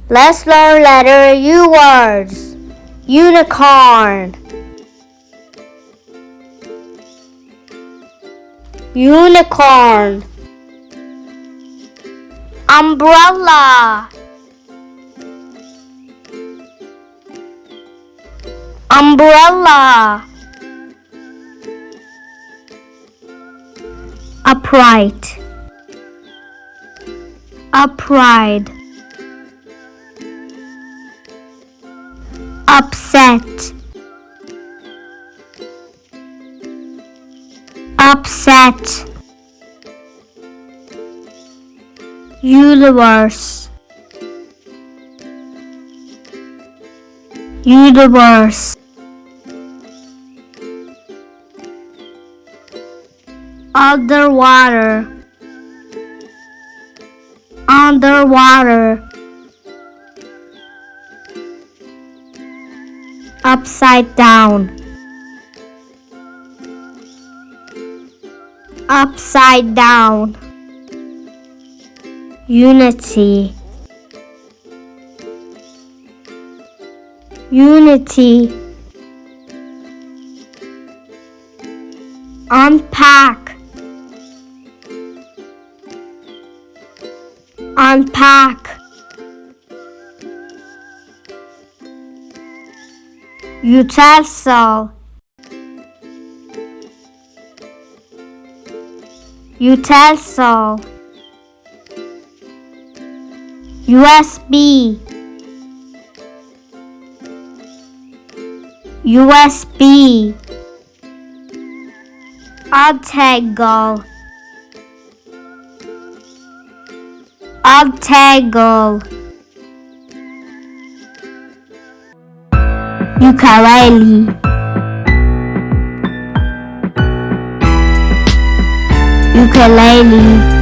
Let's learn letter U words. Unicorn, unicorn. Umbrella, umbrella. Upright, upright. Upset, upset. Universe, universe. Underwater, underwater. Upside down, upside down. Unity, unity. Unpack, unpack. Utensil, utensil. USB, USB. Untangle, untangle. Ukulele, ukulele.